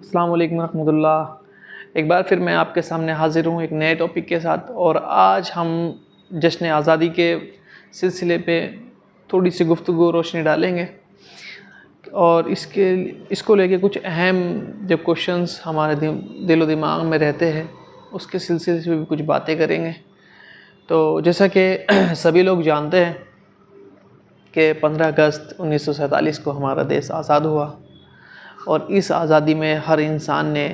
अस्सलाम वालेकुम रहमतुल्लाह। एक बार फिर मैं आपके सामने हाज़िर हूँ एक नए टॉपिक के साथ। और आज हम जश्न आज़ादी के सिलसिले पे थोड़ी सी गुफ्तगू रोशनी डालेंगे और इसको लेके कुछ अहम जो क्वेश्चंस हमारे दिलो दिमाग में रहते हैं उसके सिलसिले से भी कुछ बातें करेंगे। तो जैसा कि सभी लोग जानते हैं कि 15 अगस्त 1947 को हमारा देश आज़ाद हुआ और इस आज़ादी में हर इंसान ने,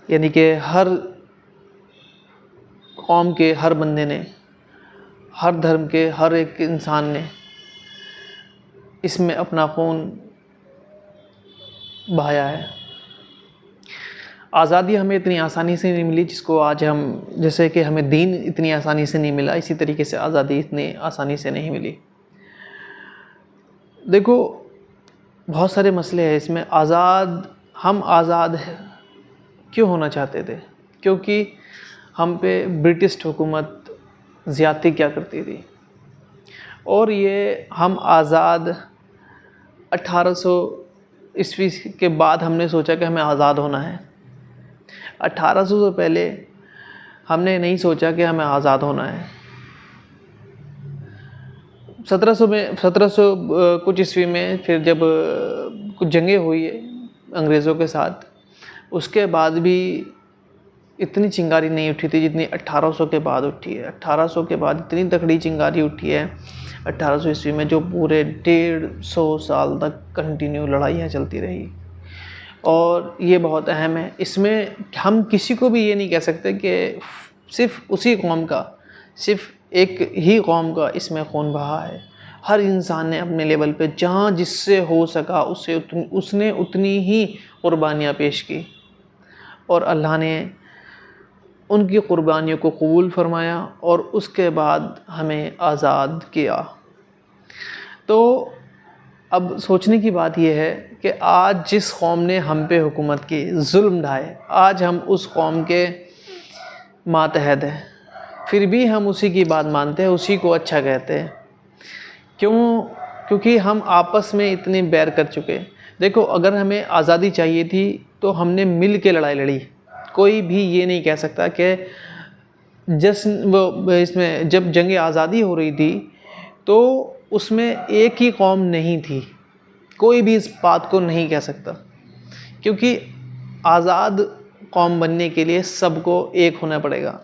यानी कि हर कौम के हर बंदे ने, हर धर्म के हर एक इंसान ने इसमें अपना खून बहाया है। आज़ादी हमें इतनी आसानी से नहीं मिली जिसको आज हम, जैसे कि हमें दीन इतनी आसानी से नहीं मिला, इसी तरीके से आज़ादी इतनी आसानी से नहीं मिली। देखो, बहुत सारे मसले हैं इसमें। हम आज़ाद क्यों होना चाहते थे? क्योंकि हम पे ब्रिटिश हुकूमत ज़्यादती क्या करती थी और ये हम आज़ाद 1800 ईस्वी के बाद हमने सोचा कि हमें आज़ाद होना है। 1800 से पहले हमने नहीं सोचा कि हमें आज़ाद होना है। 1700 कुछ ईस्वी में फिर जब कुछ जंगें हुई अंग्रेज़ों के साथ, उसके बाद भी इतनी चिंगारी नहीं उठी थी जितनी 1800 के बाद उठी है। 1800 के बाद इतनी तगड़ी चिंगारी उठी है 1800 ईस्वी में, जो पूरे 150 साल तक कंटिन्यू लड़ाइयाँ चलती रही। और ये बहुत अहम है। इसमें हम किसी को भी ये नहीं कह सकते कि सिर्फ़ उसी कौम का, सिर्फ़ एक ही कौम का इसमें खून बहा है। हर इंसान ने अपने लेवल पे जहाँ जिससे हो सका उसने उतनी ही कुर्बानियाँ पेश की और अल्लाह ने उनकी कुर्बानियों को कबूल फरमाया और उसके बाद हमें आज़ाद किया। तो अब सोचने की बात यह है कि आज जिस कौम ने हम पे हुकूमत की, जुल्म ढाए, आज हम उस कौम के मातहत हैं, फिर भी हम उसी की बात मानते हैं, उसी को अच्छा कहते हैं। क्यों? क्योंकि हम आपस में इतने बैर कर चुके। देखो, अगर हमें आज़ादी चाहिए थी तो हमने मिल के लड़ाई लड़ी। कोई भी ये नहीं कह सकता कि इसमें जब जंग आज़ादी हो रही थी तो उसमें एक ही कौम नहीं थी। कोई भी इस बात को नहीं कह सकता, क्योंकि आज़ाद कौम बनने के लिए सबको एक होना पड़ेगा।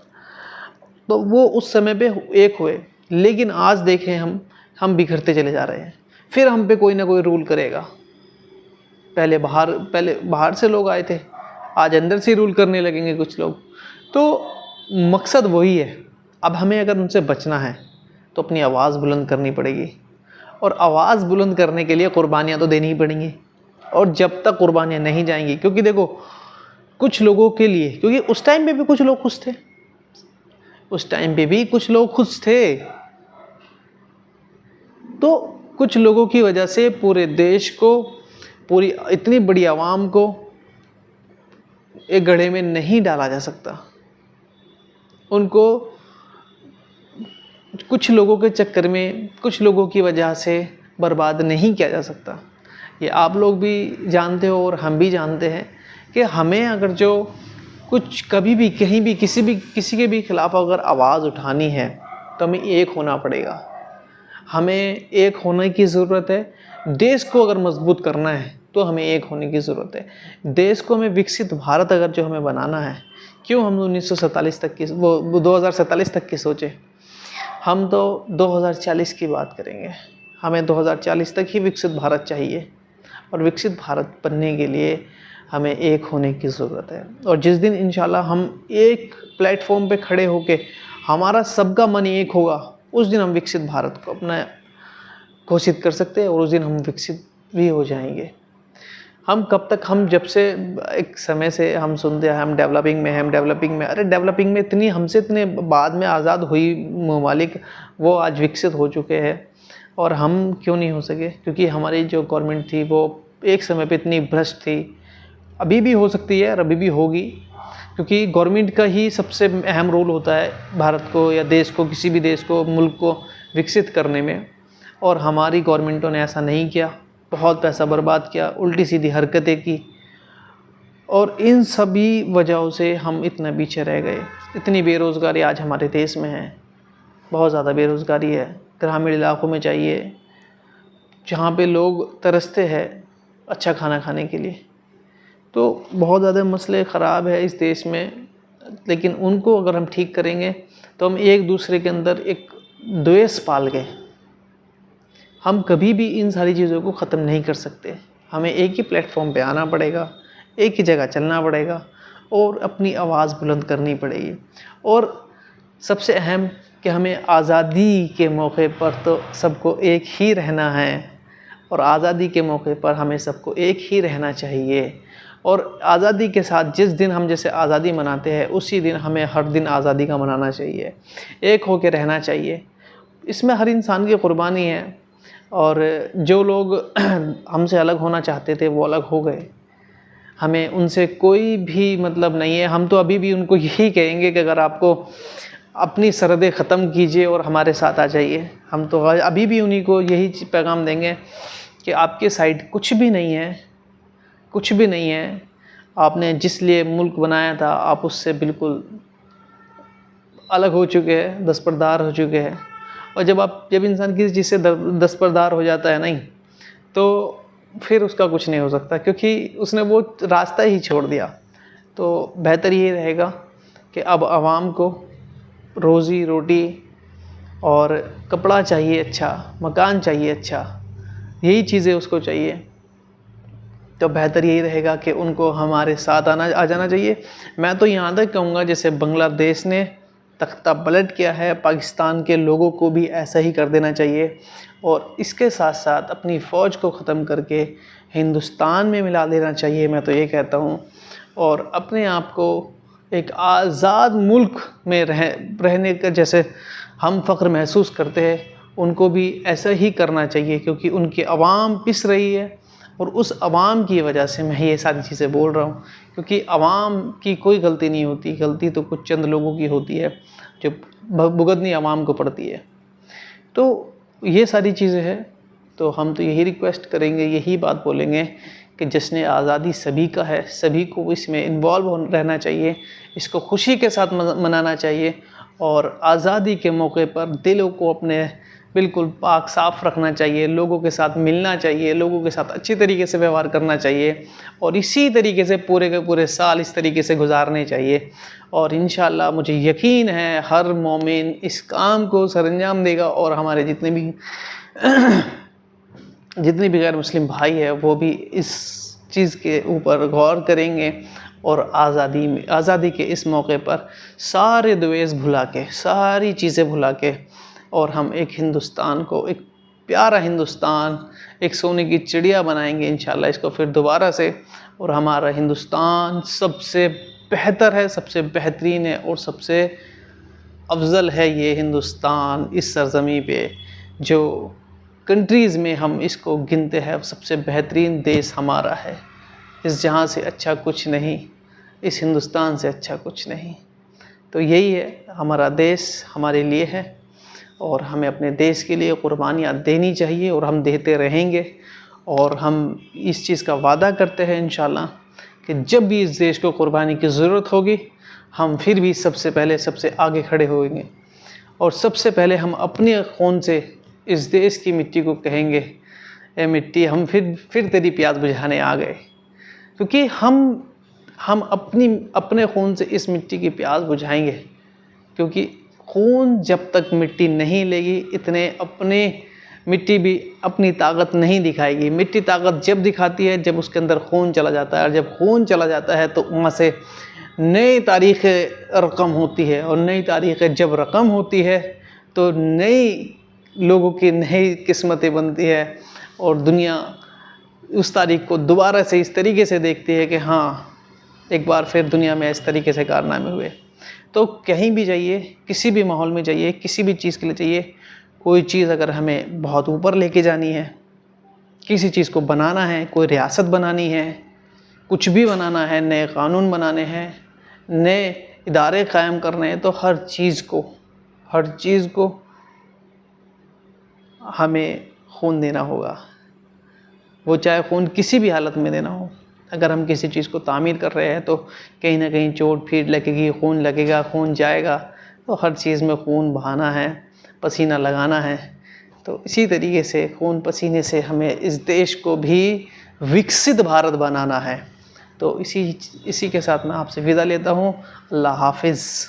तो वो उस समय पे एक हुए, लेकिन आज देखें हम बिखरते चले जा रहे हैं। फिर हम पे कोई ना कोई रूल करेगा। पहले बाहर से लोग आए थे, आज अंदर से रूल करने लगेंगे कुछ लोग। तो मकसद वही है। अब हमें अगर उनसे बचना है तो अपनी आवाज़ बुलंद करनी पड़ेगी, और आवाज़ बुलंद करने के लिए कुर्बानियाँ तो देनी ही पड़ेंगी। और जब तक कुर्बानियाँ नहीं जाएंगी, क्योंकि देखो, कुछ लोगों के लिए, क्योंकि उस टाइम पे भी कुछ लोग खुश थे, उस टाइम पे भी कुछ लोग खुश थे, तो कुछ लोगों की वजह से पूरे देश को, पूरी इतनी बड़ी आवाम को एक गड्ढे में नहीं डाला जा सकता। उनको कुछ लोगों के चक्कर में, कुछ लोगों की वजह से बर्बाद नहीं किया जा सकता। ये आप लोग भी जानते हो और हम भी जानते हैं कि हमें अगर जो कुछ कभी भी कहीं भी किसी के भी खिलाफ अगर आवाज़ उठानी है तो हमें एक होना पड़ेगा। हमें एक होने की ज़रूरत है। देश को अगर मजबूत करना है तो हमें एक होने की ज़रूरत है। देश को हमें विकसित भारत अगर जो हमें बनाना है, क्यों हम 1947 तक की, वो 2047 तक की सोचे, हम तो 2040 की बात करेंगे। हमें 2040 तक ही विकसित भारत चाहिए, और विकसित भारत बनने के लिए हमें एक होने की ज़रूरत है। और जिस दिन इंशाल्लाह हम एक प्लेटफॉर्म पे खड़े होके हमारा सबका मन एक होगा, उस दिन हम विकसित भारत को अपना घोषित कर सकते हैं और उस दिन हम विकसित भी हो जाएंगे। हम कब तक, हम जब से एक समय से हम सुनते हैं हम डेवलपिंग में। अरे डेवलपिंग में हमसे इतने बाद में आज़ाद हुई ममालिक, वो आज विकसित हो चुके हैं, और हम क्यों नहीं हो सके? क्योंकि हमारी जो गवर्नमेंट थी वो एक समय पे इतनी भ्रष्ट थी। अभी भी हो सकती है और अभी भी होगी, क्योंकि गवर्नमेंट का ही सबसे अहम रोल होता है भारत को या देश को, किसी भी देश को, मुल्क को विकसित करने में। और हमारी गवर्नमेंटों ने ऐसा नहीं किया, बहुत पैसा बर्बाद किया, उल्टी सीधी हरकतें की, और इन सभी वजहों से हम इतना पीछे रह गए। इतनी बेरोज़गारी आज हमारे देश में है, बहुत ज़्यादा बेरोज़गारी है। ग्रामीण इलाकों में चाहिए, जहाँ पे लोग तरसते हैं अच्छा खाना खाने के लिए। तो बहुत ज़्यादा मसले ख़राब है इस देश में, लेकिन उनको अगर हम ठीक करेंगे तो हम एक दूसरे के अंदर एक द्वेष पाल के हम कभी भी इन सारी चीज़ों को ख़त्म नहीं कर सकते। हमें एक ही प्लेटफॉर्म पे आना पड़ेगा, एक ही जगह चलना पड़ेगा और अपनी आवाज़ बुलंद करनी पड़ेगी। और सबसे अहम कि हमें आज़ादी के मौके पर तो सबको एक ही रहना है, और आज़ादी के मौके पर हमें सबको एक ही रहना चाहिए। और आज़ादी के साथ जिस दिन हम जैसे आज़ादी मनाते हैं उसी दिन हमें हर दिन आज़ादी का मनाना चाहिए, एक होकर रहना चाहिए। इसमें हर इंसान की कुर्बानी है, और जो लोग हमसे अलग होना चाहते थे वो अलग हो गए। हमें उनसे कोई भी मतलब नहीं है। हम तो अभी भी उनको यही कहेंगे कि अगर आपको अपनी सरहदें ख़त्म कीजिए और हमारे साथ आ जाइए। हम तो अभी भी उन्हीं को यही पैगाम देंगे कि आपके साइड कुछ भी नहीं है, कुछ भी नहीं है। आपने जिस लिए मुल्क बनाया था आप उससे बिल्कुल अलग हो चुके हैं, दस्तबरदार हो चुके हैं। और जब इंसान किसी चीज़ से दस्तबरदार हो जाता है नहीं, तो फिर उसका कुछ नहीं हो सकता, क्योंकि उसने वो रास्ता ही छोड़ दिया। तो बेहतर ये रहेगा कि अब आवाम को रोज़ी रोटी और कपड़ा चाहिए अच्छा, मकान चाहिए अच्छा, यही चीज़ें उसको चाहिए। तो बेहतर यही रहेगा कि उनको हमारे साथ आ जाना चाहिए। मैं तो यहाँ तक कहूँगा जैसे बांग्लादेश ने तख्ता पलट किया है, पाकिस्तान के लोगों को भी ऐसा ही कर देना चाहिए। और इसके साथ साथ अपनी फ़ौज को ख़त्म करके हिंदुस्तान में मिला देना चाहिए, मैं तो ये कहता हूँ। और अपने आप को एक आज़ाद मुल्क में रहने का जैसे हम फ़ख्र महसूस करते हैं, उनको भी ऐसा ही करना चाहिए, क्योंकि उनकी आवाम पिस रही है। और उस आवाम की वजह से मैं ये सारी चीज़ें बोल रहा हूँ, क्योंकि आवाम की कोई गलती नहीं होती, गलती तो कुछ चंद लोगों की होती है जो भुगतनी आवाम को पड़ती है। तो ये सारी चीज़ें हैं। तो हम तो यही रिक्वेस्ट करेंगे, यही बात बोलेंगे कि जश्न आज़ादी सभी का है, सभी को इसमें इन्वॉल्व रहना चाहिए, इसको खुशी के साथ मनाना चाहिए। और आज़ादी के मौके पर दिलों को अपने बिल्कुल पाक साफ़ रखना चाहिए, लोगों के साथ मिलना चाहिए, लोगों के साथ अच्छी तरीके से व्यवहार करना चाहिए, और इसी तरीके से पूरे के पूरे साल इस तरीके से गुजारने चाहिए। और इंशाअल्लाह मुझे यकीन है हर मोमिन इस काम को सरअंजाम देगा, और हमारे जितने भी गैर मुस्लिम भाई है वो भी इस चीज़ के ऊपर गौर करेंगे, और आज़ादी के इस मौके पर सारे द्वेष भुला के, सारी चीज़ें भुला के, और हम एक हिंदुस्तान को, एक प्यारा हिंदुस्तान, एक सोने की चिड़िया बनाएंगे इंशाल्लाह इसको फिर दोबारा से। और हमारा हिंदुस्तान सबसे बेहतर है, सबसे बेहतरीन है, और सबसे अफजल है ये हिंदुस्तान इस सरज़मीं पे। जो कंट्रीज़ में हम इसको गिनते हैं, सबसे बेहतरीन देश हमारा है। इस जहाँ से अच्छा कुछ नहीं, इस हिंदुस्तान से अच्छा कुछ नहीं। तो यही है, हमारा देश हमारे लिए है, और हमें अपने देश के लिए कुर्बानियाँ देनी चाहिए, और हम देते रहेंगे। और हम इस चीज़ का वादा करते हैं इंशाल्लाह कि जब भी इस देश को कुर्बानी की ज़रूरत होगी, हम फिर भी सबसे पहले सबसे आगे खड़े होंगे, और सबसे पहले हम अपने खून से इस देश की मिट्टी को कहेंगे, ए मिट्टी हम फिर तेरी प्यास बुझाने आ गए। क्योंकि हम अपने खून से इस मिट्टी की प्यास बुझाएंगे, क्योंकि खून जब तक मिट्टी नहीं लेगी इतने अपने मिट्टी भी अपनी ताकत नहीं दिखाएगी। मिट्टी ताकत जब दिखाती है जब उसके अंदर खून चला जाता है, और जब खून चला जाता है तो वहाँ से नई तारीख़ रकम होती है, और नई तारीख़ जब रकम होती है तो नई लोगों की नई किस्मतें बनती है, और दुनिया उस तारीख़ को दोबारा से इस तरीके से देखती है कि हाँ, एक बार फिर दुनिया में इस तरीके से कारनामे हुए। तो कहीं भी जाइए, किसी भी माहौल में जाइए, किसी भी चीज़ के लिए जाइए, कोई चीज़ अगर हमें बहुत ऊपर लेके जानी है, किसी चीज़ को बनाना है, कोई रियासत बनानी है, कुछ भी बनाना है, नए कानून बनाने हैं, नए इदारे कायम करने हैं, तो हर चीज़ को हमें खून देना होगा। वो चाहे खून किसी भी हालत में देना हो। अगर हम किसी चीज़ को तामीर कर रहे हैं तो कहीं ना कहीं चोट फिर लगेगी, खून लगेगा, खून जाएगा। तो हर चीज़ में खून बहाना है, पसीना लगाना है। तो इसी तरीके से खून पसीने से हमें इस देश को भी विकसित भारत बनाना है। तो इसी के साथ मैं आपसे विदा लेता हूँ। अल्लाह हाफिज़।